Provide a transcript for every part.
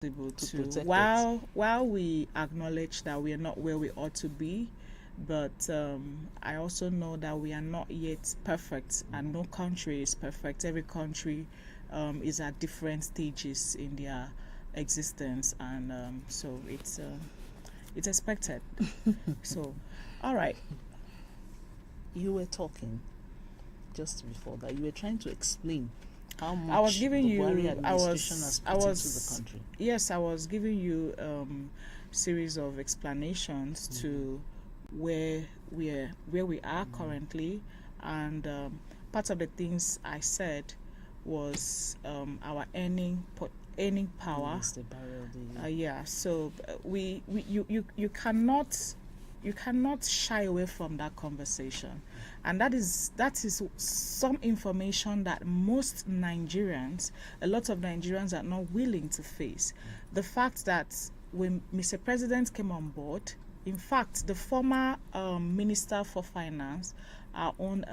able to to, protect while we acknowledge that we are not where we ought to be, but I also know that we are not yet perfect, and no country is perfect. Every country is at different stages in their existence, and so it's expected. So, all right. You were talking just before that. You were trying to explain how much I was giving the you. Buhari I administration was. has I put into was. the country. Yes, I was giving you series of explanations to where we are currently, and part of the things I said was our earning power. Yes, the barrel, Yeah. So you cannot shy away from that conversation, and that is some information that most Nigerians, a lot of Nigerians, are not willing to face. The fact that when Mr. President came on board, in fact, the former Minister for Finance, our own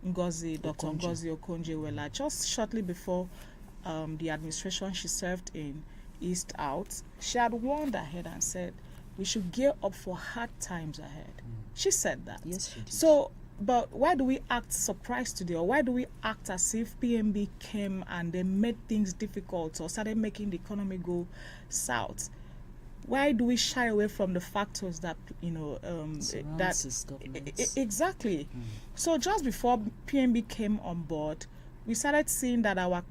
Dr. Ngozi Okonjo-Iweala, just shortly before the administration she served in eased out, she had warned ahead and said we should gear up for hard times ahead. She said that. Yes, she did. So, but why do we act surprised today, or why do we act as if PMB came and they made things difficult or started making the economy go south? Why do we shy away from the factors that exactly? So just before PMB came on board, we started seeing that our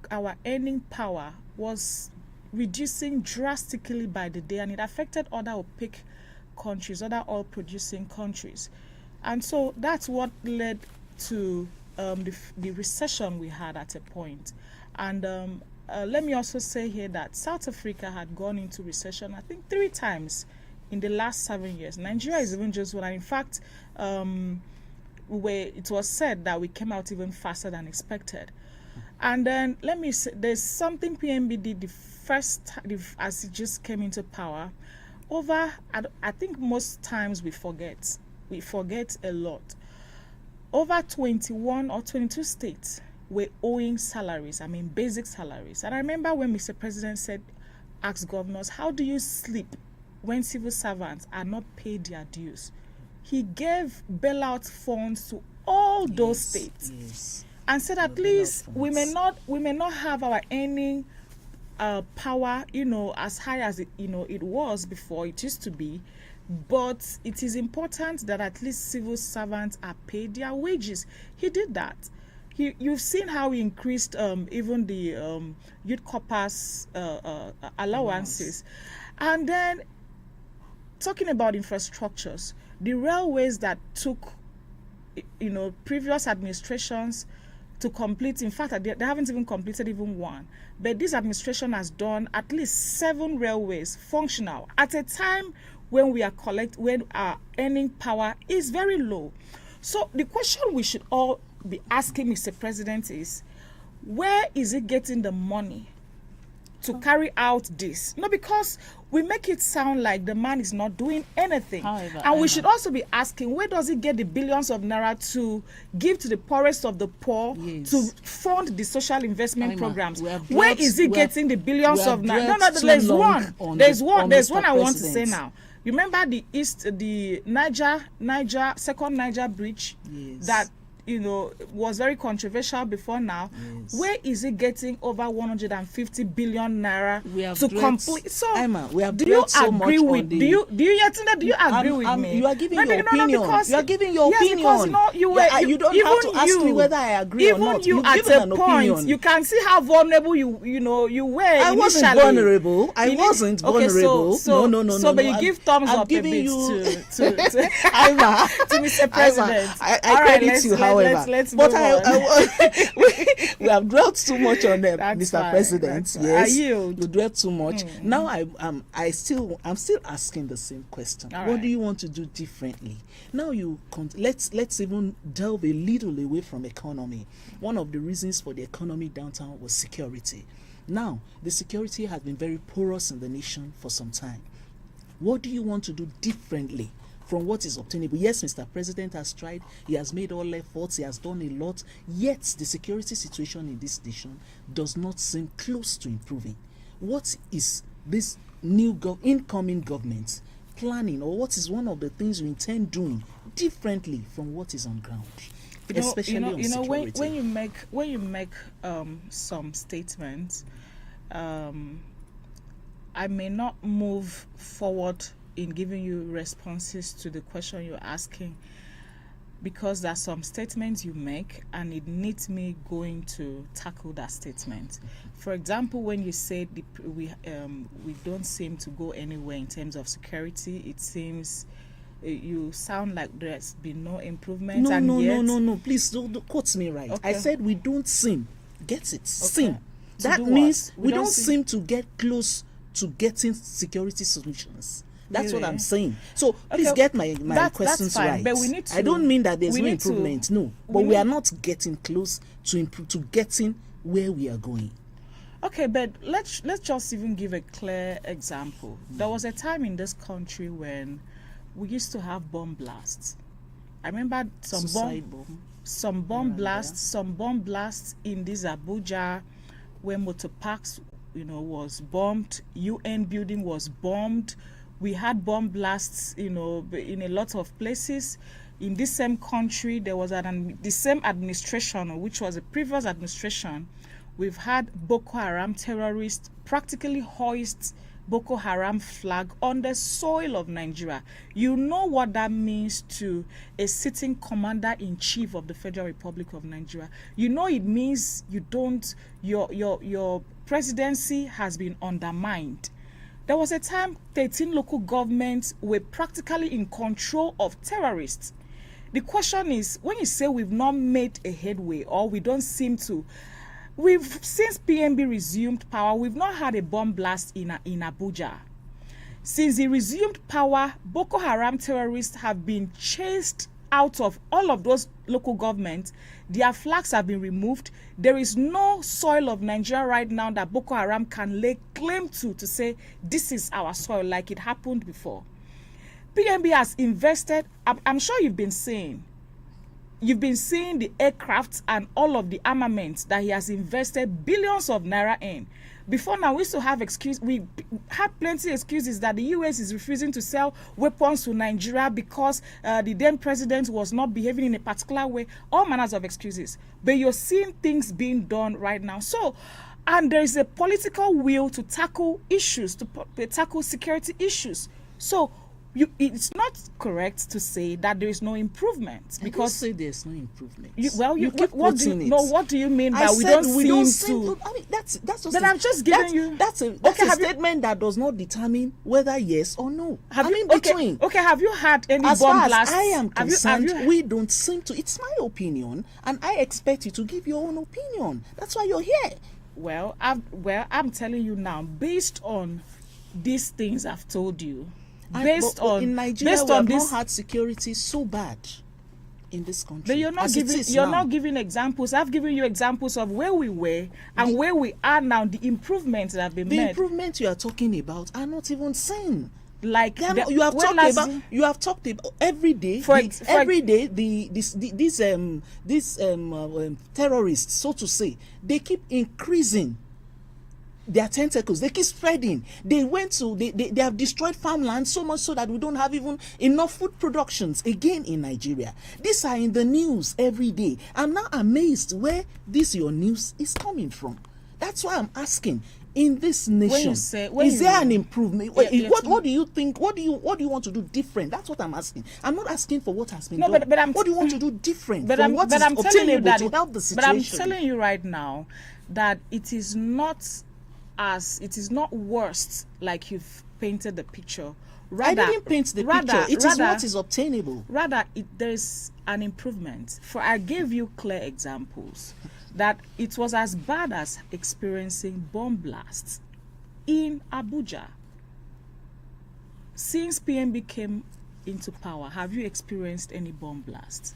earning power was reducing drastically by the day, and it affected other OPEC countries, other oil-producing countries, and so that's what led to the recession we had at a point. And let me also say here that South Africa had gone into recession, I think, 3 times in the last 7 years. Nigeria is even just one. In fact, it was said that we came out even faster than expected. And then let me say, there's something PMB did the first time as it just came into power. I think most times we forget a lot. Over 21 or 22 states were owing salaries, basic salaries. And I remember when Mr. President asked governors, how do you sleep when civil servants are not paid their dues? He gave bailout funds to all those states. Yes. And said at least we may not have our earning power, as high as it was before. It used to be, but it is important that at least civil servants are paid their wages. He did that. You've seen how he increased even the youth corpers allowances. And then talking about infrastructures, the railways that took previous administrations to complete. In fact, they haven't even completed even one. But this administration has done at least 7 railways functional at a time when our earning power is very low. So the question we should all be asking Mr. President is, where is he getting the money to carry out this? No, because we make it sound like the man is not doing anything. However, and we should also be asking, where does he get the billions of naira to give to the poorest of the poor, to fund the social investment programs? Where is he getting the billions of naira? No, there's one. There's one I want to say now. You remember the second Niger bridge that was very controversial before now. Where is he getting over 150 billion naira to complete? So do you agree with me? You are giving your opinion. You are giving your opinion. You don't have to ask me whether I agree or not. Even you at a point, you can see how vulnerable you were. I wasn't vulnerable. I wasn't vulnerable. No. So, but you give thumbs up a bit to Mr. President. I credit you, however. Let's move on. We have dwelt too much on them, Mr. Fine, President. Yes, you dwelt too much. Now I'm still asking the same question. What do you want to do differently? Now let's even delve a little away from economy. One of the reasons for the economy downtown was security. Now the security has been very porous in the nation for some time. What do you want to do differently from what is obtainable? Yes, Mr. President has tried. He has made all efforts. He has done a lot. Yet the security situation in this nation does not seem close to improving. What is this new incoming government planning, or what is one of the things you intend doing differently from what is on ground, especially on security? When you make some statements, I may not move forward in giving you responses to the question you're asking, because there are some statements you make and it needs me going to tackle that statement. For example, when you say we don't seem to go anywhere in terms of security, it seems you sound like there's been no improvement. No, please don't quote me right. Okay. I said we don't seem. Get it? Okay. Seem. To That do means what? we don't seem to get close to getting security solutions. That's what Really? I'm saying. So please Okay, get my that's questions fine, right. but we need I to- don't mean that there's we no need to- improvement. No, but we are not getting close to getting where we are going. Okay, but let's just even give a clear example. There was a time in this country when we used to have bomb blasts. I remember some bomb blasts in this Abuja, where motor parks, was bombed. UN building was bombed. We had bomb blasts, in a lot of places. In this same country, there was the same administration, which was a previous administration. We've had Boko Haram terrorists practically hoist Boko Haram flag on the soil of Nigeria. You know what that means to a sitting commander-in-chief of the Federal Republic of Nigeria. You know it means your presidency has been undermined. There was a time 13 local governments were practically in control of terrorists. The question is, when you say we've not made a headway, or we don't seem to, since PMB resumed power, we've not had a bomb blast in Abuja. Since he resumed power, Boko Haram terrorists have been chased out of all of those local governments. Their flags have been removed. There is no soil of Nigeria right now that Boko Haram can lay claim to say this is our soil, like it happened before. PMB has invested, I'm sure you've been seeing the aircrafts and all of the armaments that he has invested billions of naira in. Before now, we used to have we had plenty of excuses that the US is refusing to sell weapons to Nigeria because the then president was not behaving in a particular way. All manners of excuses. But you're seeing things being done right now. So, and there is a political will to tackle issues, to tackle security issues. So, it's not correct to say that there is no improvement, because say there's no improvement. What do you mean by we don't seem to? I mean, that's just. But I'm just giving you. That's a statement that does not determine whether yes or no. Have you had any as bomb far blasts? As I am concerned, we don't seem to. It's my opinion, and I expect you to give your own opinion. That's why you're here. Well, I'm telling you now, based on these things I've told you. In Nigeria, we have not had security so bad in this country. But you're not giving examples. I've given you examples of where we were and where we are now, the improvements that have been made. The improvements you are talking about are not even seen. Like you have talked about every day. These terrorists, so to say, they keep increasing their tentacles. They keep spreading. They have destroyed farmland so much so that we don't have even enough food productions again in Nigeria. These are in the news every day. I'm now amazed where your news is coming from. That's why I'm asking, in this nation, is there an improvement? What do you think? What do you want to do different? That's what I'm asking. I'm not asking for what has been done. What do you want to do different from what is obtainable to help the situation? But I'm telling you right now that it is not worse like you've painted the picture. Rather, I didn't paint the picture. It is what is obtainable. Rather, there's an improvement. I gave you clear examples that it was as bad as experiencing bomb blasts in Abuja. Since PMB came into power, have you experienced any bomb blasts?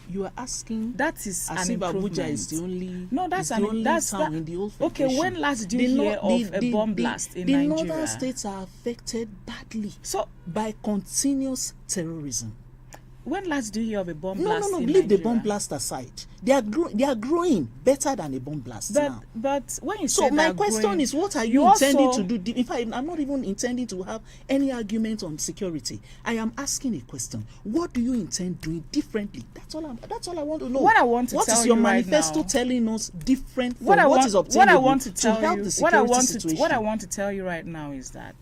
You are asking. That is as an if improvement. Abuja is the only. No, that's the only town in the old federation. Okay, when last did you hear of a bomb blast in Nigeria? The northern states are affected badly. So by continuous terrorism. when last do you hear of a bomb No, blast? no, no. in Leave the Nigeria? bomb blast aside. They are growing better than a bomb blast now. But when you So say my they're question growing, is, what are you you intending also- to do? In fact, I'm not even intending to have any argument on security. I am asking a question. What do you intend doing differently? That's all I want to know. What I want to What tell is your you right manifesto now- telling us different from what I what want, is obtainable what I want to tell help you, the what I security want situation? to, what I want to tell you right now is that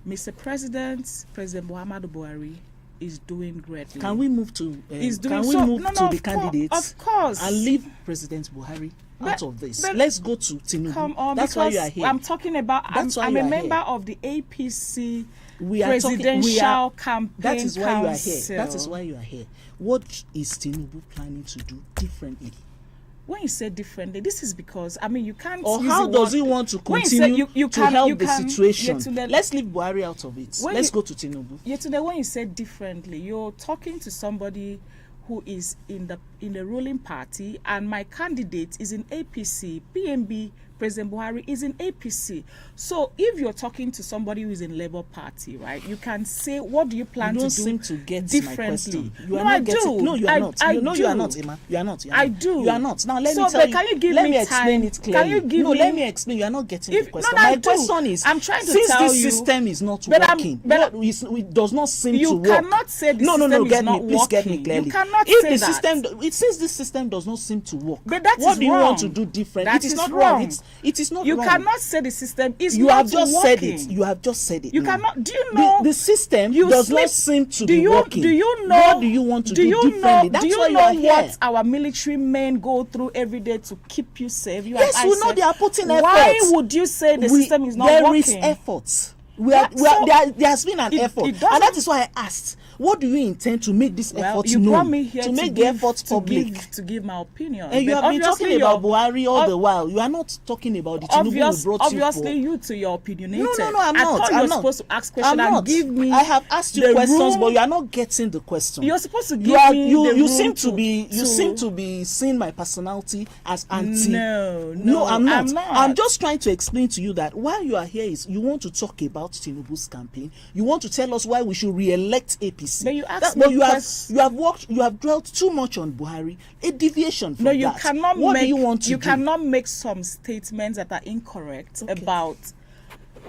Mr. President Muhammadu Buhari is doing greatly. Can we move to He's doing can we so- move no, to no, the of cour- candidates of course. and leave President Buhari out of this? but- Let's go to Tinubu. Come on, That's why because you are here. I'm talking about. That's why I'm you a are member here. of the APC We are talking- presidential campaign That is why you are here. council. That is why you are here. What is Tinubu planning to do differently? When you say differently, this is because you can't. Or use how the does word- he want to when you say continue you to can- help you the can- situation? Yetunde, Let's leave Buhari out of it. When Let's you- go to Tinubu. Yetunde, when you say differently, you're talking to somebody who is in the ruling party, and my candidate is in APC. PMB President Buhari is in APC. So if you're talking to somebody who is in Labour Party, right, you can say, what do you plan You to don't do seem to get differently? my question. You No, are not I getting. do. No, you are not. I You know do. you are not, Emma. You are not. You are I not. do. You are not. Now let So, me tell but you. can you give let me me explain time? it clearly. Can you give no, me- let me explain. You are not getting the question. no, I My do. question is, I'm trying to since tell this you- system is not But I'm- working, but it does not seem You to work. cannot say the no, system get is not me. Please get me working. clearly. You cannot if say the that. system, since this system does not seem to work, But that what is do you want to wrong. do different? That It is is not wrong. wrong. It is not You wrong. cannot say the system is You not have just said working. it. You have just said it. You now. cannot. Do you know The system you does sleep- not seem to do be you, working. Do you know? What do you want to do differently? Know, That's do you why you know are here. what our military men go through every day to keep you safe? You Yes, and I we know safe. they are putting Why efforts. would you say the system is not there working? is effort. Yeah, so There has been an effort, it doesn't- and that is why I asked, what do you intend to make this Well, effort you known? brought me here to to make give, the effort to public. to give my opinion. And you But have been talking obviously about your- Buhari all ob- the while. You are not talking about the Tinubu we brought obviously you for. you to your opinionated. No, I'm I not. thought I'm you were not. supposed to ask I'm questions and not. give me. I have asked you the questions, room. but you are not getting the question. You're supposed to give You are me you the you room seem to be you seem to be seeing my personality as anti. No, I'm not. I'm not. I'm just trying to explain to you that why you are here is you want to talk about Tinubu's campaign. You want to tell us why we should re-elect APC. But you asked That- me but you have dwelt too much on Buhari. A deviation from No, you that. cannot What make. do you want to you do? cannot make some statements that are incorrect Okay.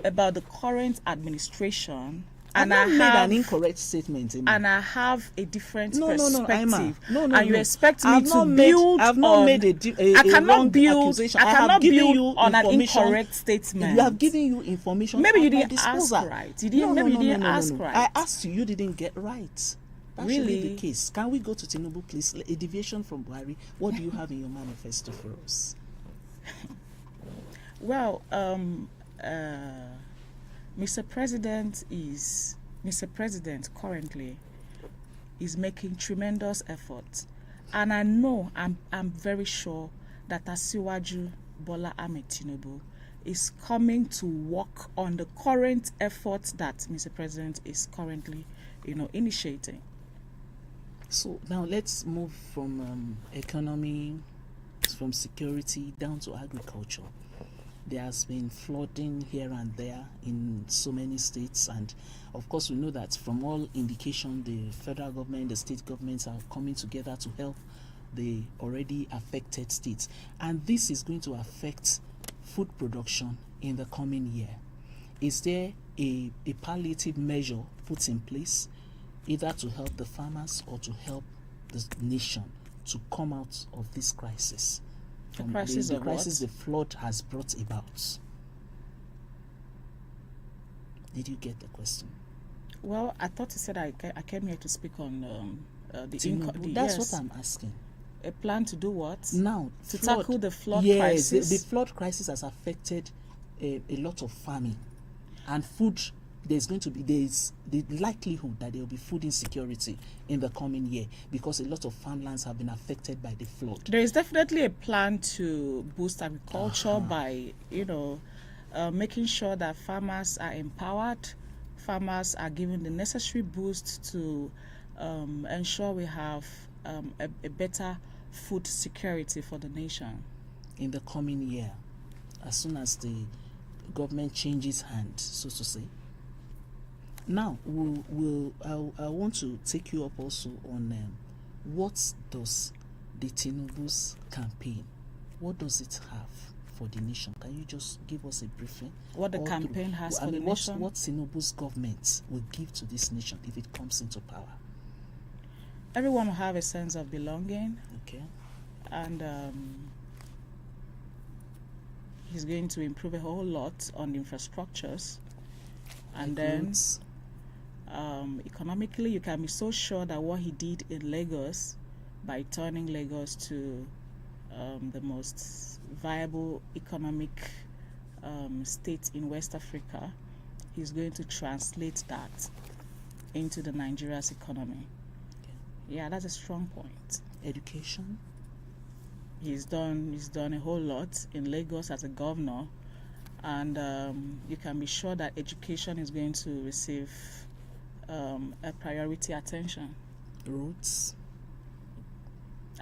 about the current administration. I've And not I made have an incorrect statement. Emma. and I have a different No, perspective. Emma. No, and you expect me I've to not made- build I've not on, made I cannot wrong build. accusation. I have cannot given build you on an information. incorrect statement. You have given you information. Maybe you at my didn't ask disposal. right. You didn't- maybe you didn't ask right. I asked you. You didn't get right. That should be Really? the case. Can we go to Tinubu, please? A deviation from Buhari. What do you have in your manifesto for us? Well, Mr. President currently is making tremendous efforts, and I know I'm very sure that Asiwaju Bola Ahmed Tinubu is coming to work on the current efforts that Mr. President is currently, initiating. So now let's move from economy, from security down to agriculture. There has been flooding here and there in so many states, and of course we know that from all indication the federal government, the state governments are coming together to help the already affected states, and this is going to affect food production in the coming year. Is there a palliative measure put in place either to help the farmers or to help the nation to come out of this crisis? From crisis the of crisis what? the flood has brought about. Did you get the question? Well, I thought you said I came here to speak on the Tinubu, that's what I'm asking. A plan to do what? Now, To tackle the flood yes, crisis? the flood crisis has affected a lot of farming and food. There's the likelihood that there will be food insecurity in the coming year because a lot of farmlands have been affected by the flood. There is definitely a plan to boost agriculture by, making sure that farmers are empowered, farmers are given the necessary boost to ensure we have a better food security for the nation. In the coming year, as soon as the government changes hands, so to say. Now, I want to take you up also on what does the Tinubu's campaign, what does it have for the nation? Can you just give us a briefing? What the campaign has for the nation? What Tinubu's government will give to this nation if it comes into power? Everyone will have a sense of belonging. Okay. And he's going to improve a whole lot on the infrastructures. And then economically, you can be so sure that what he did in Lagos, by turning Lagos to the most viable economic state in West Africa, he's going to translate that into the Nigeria's economy. Okay. Yeah, that's a strong point. Education. He's done a whole lot in Lagos as a governor, and you can be sure that education is going to receive a priority attention. Roads.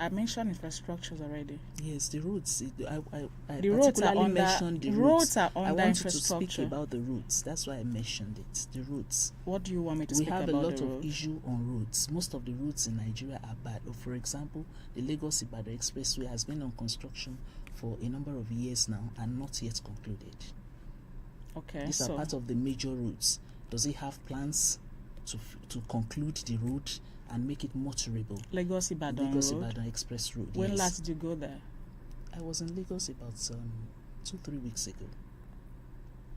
I mentioned infrastructures already. Yes, the roads. I The roads are particularly under. mentioned the Roads are I under wanted to infrastructure. speak about the roads. That's why I mentioned it. The roads. What do you want me to We speak have a about lot the of road? issue on roads. Most of the roads in Nigeria are bad. For example, the Lagos-Ibadan Expressway has been on construction for a number of years now and not yet concluded. Okay, These are part of the major roads. Does it have plans to conclude the road and make it motorable? Lagos Ibadan Road. Lagos-Ibadan Express Road. When yes. last did you go there? I was in Lagos about 2-3 weeks ago.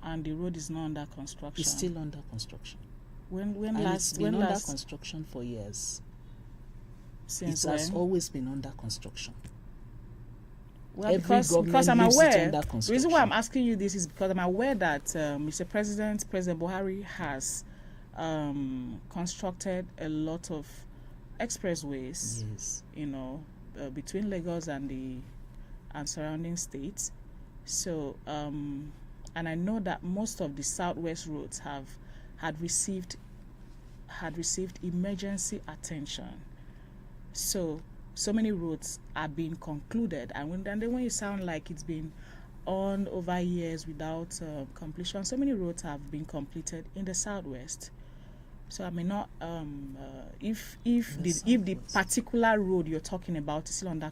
And the road is not under construction. It's still under construction. When And last? it's been When under last? construction for years. Since It has when? always been under construction. Well, Every because government I'm leaves it aware. under The reason why I'm construction. asking you this is because I'm aware that Mr. President Buhari has constructed a lot of expressways. Yes. You know, between Lagos and surrounding states. So, and I know that most of the southwest roads had received emergency attention. So many roads are being concluded, and then when you sound like it's been on over years without completion, so many roads have been completed in the southwest. So I may not if the particular road you're talking about is still under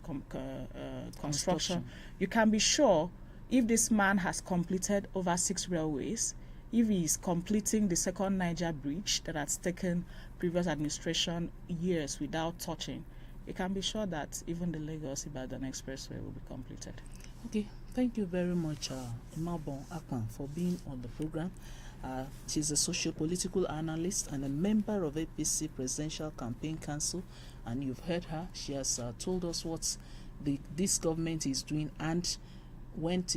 construction, you can be sure if this man has completed over 6 railways, if he is completing the second Niger bridge that has taken previous administration years without touching, you can be sure that even the Lagos-Ibadan Expressway will be completed. Okay, thank you very much, Imabon Akpan, for being on the program. She's a socio-political analyst and a member of APC Presidential Campaign Council, and you've heard her. She has told us what this government is doing, and when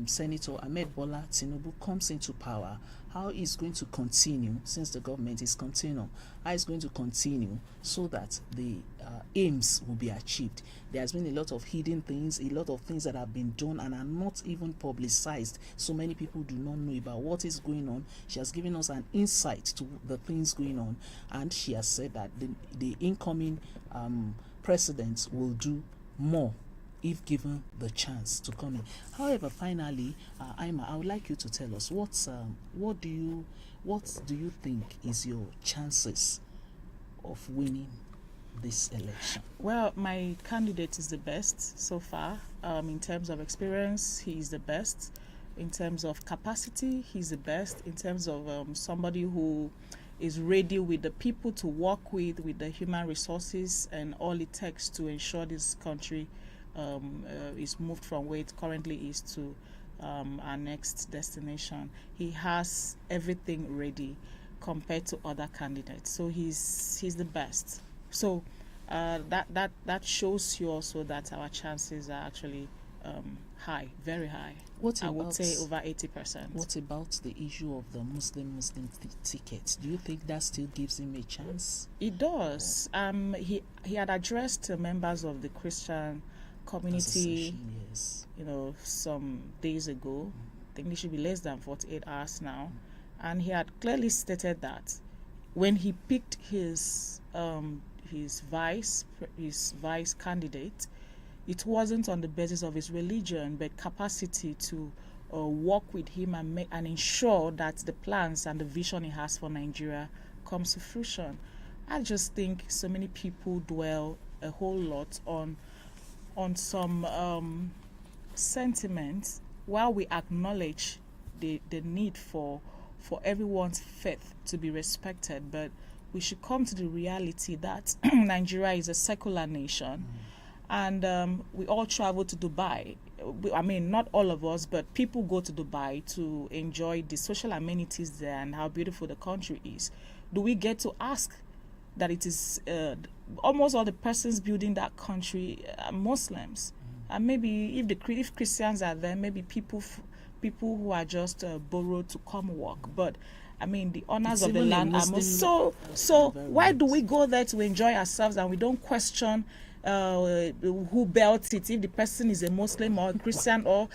Senator Ahmed Bola Tinubu comes into power, how he's going to continue, since the government is continuing, how he's going to continue so that the aims will be achieved. There has been a lot of hidden things, a lot of things that have been done and are not even publicized. So many people do not know about what is going on. She has given us an insight to the things going on, and she has said that the incoming president will do more if given the chance to come in. However, finally, Ima, I would like you to tell us what do you think is your chances of winning this election? Well, my candidate is the best so far. In terms of experience, he is the best. In terms of capacity, he's the best. In terms of somebody who is ready with the people to work with the human resources and all it takes to ensure this country is moved from where it currently is to our next destination. He has everything ready compared to other candidates, so he's the best. So that shows you also that our chances are actually high, very high. I would say over 80%. What about the issue of the Muslim ticket? Do you think that still gives him a chance? It does. He had addressed members of the Christian community, yes, some days ago. I think it should be less than 48 hours now, and he had clearly stated that when he picked his vice candidate, it wasn't on the basis of his religion but capacity to work with him and ensure that the plans and the vision he has for Nigeria comes to fruition. I just think so many people dwell a whole lot on some sentiments, while we acknowledge the need for everyone's faith to be respected. But we should come to the reality that Nigeria is a secular nation, and we all travel to Dubai. I mean, not all of us, but people go to Dubai to enjoy the social amenities there and how beautiful the country is. Do we get to ask that it is almost all the persons building that country are Muslims? And maybe if Christians are there, maybe people who are just borrowed to come work. But I mean, the owners of the land are Muslim. So why do we go there to enjoy ourselves and we don't question who built it, if the person is a Muslim or a Christian, or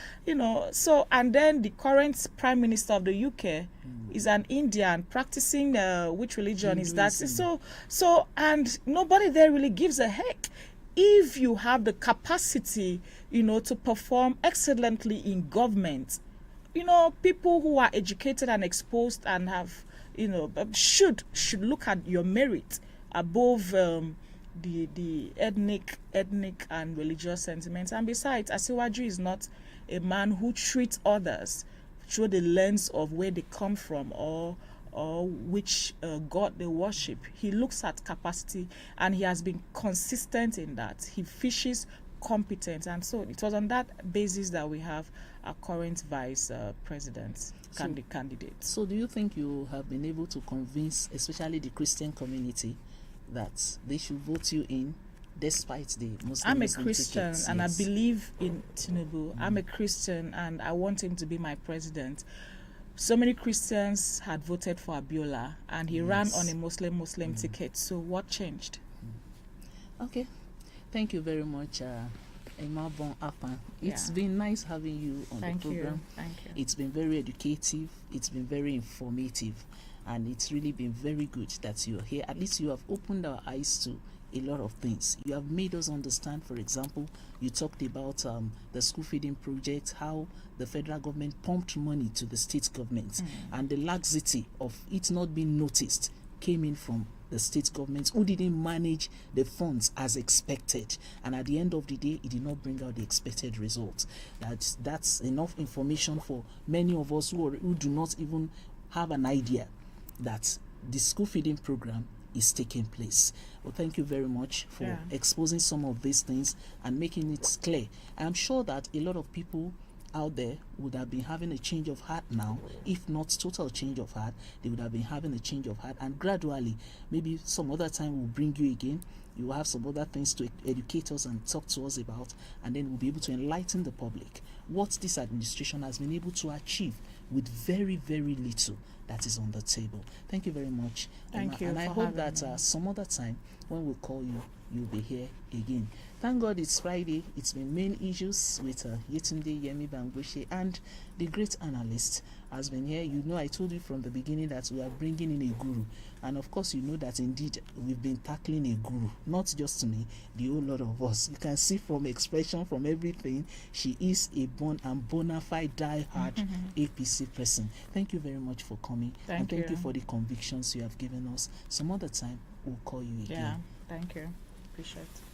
so? And then the current Prime Minister of the UK is an Indian practicing which religion is that? So and nobody there really gives a heck. If you have the capacity, to perform excellently in government, people who are educated and exposed and have, should look at your merit above the ethnic and religious sentiments. And besides, Asiwaju is not a man who treats others through the lens of where they come from or which God they worship. He looks at capacity, and he has been consistent in that. He fishes competence, and so it was on that basis that we have our current vice president candidate. So do you think you have been able to convince especially the Christian community that they should vote you in despite the Muslim? I'm a Christian tickets? and Yes. I believe in Tinubu. I'm a Christian and I want him to be my president. So many Christians had voted for Abiola and he ran on a Muslim ticket. So what changed? Okay. Thank you very much, Emma Bon Apan. It's Yeah. been nice having you on the program. Thank you. It's been very educative. It's been very informative. And it's really been very good that you're here. At least you have opened our eyes to a lot of things. You have made us understand, for example, you talked about the school feeding project, how the federal government pumped money to the state government, and the laxity of it not being noticed came in from the state governments who didn't manage the funds as expected, and at the end of the day it did not bring out the expected results. That's enough information for many of us who do not even have an idea that the school feeding program is taking place. Well, thank you very much for exposing some of these things and making it clear. I'm sure that a lot of people out there would have been having a change of heart now. If not total change of heart, they would have been having a change of heart, and gradually, maybe some other time we'll bring you again. You will have some other things to educate us and talk to us about, and then we'll be able to enlighten the public what this administration has been able to achieve with very, very little that is on the table. Thank you very much. Thank you. And I hope that some other time when we call you, you'll be here again. Thank God it's Friday. It's been main issues with Yetunde Yemi Bangoshe, and the great analyst has been here. You know, I told you from the beginning that we are bringing in a guru, and of course you know that indeed we've been tackling a guru, not just me, the whole lot of us. You can see from expression, from everything, she is a bona fide die-hard APC person. Thank you very much for coming. Thank you you for the convictions you have given us. Some other time we'll call you again. Yeah, thank you. Appreciate it.